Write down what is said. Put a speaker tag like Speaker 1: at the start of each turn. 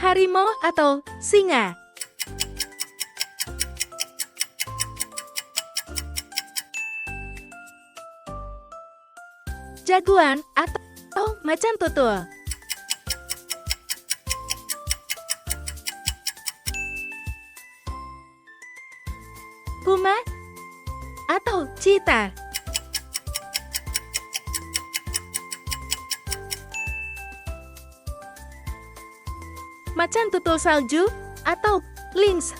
Speaker 1: Harimau atau singa? Jagoan atau macan tutul? Puma atau cheetah? Macan tutul salju atau lynx?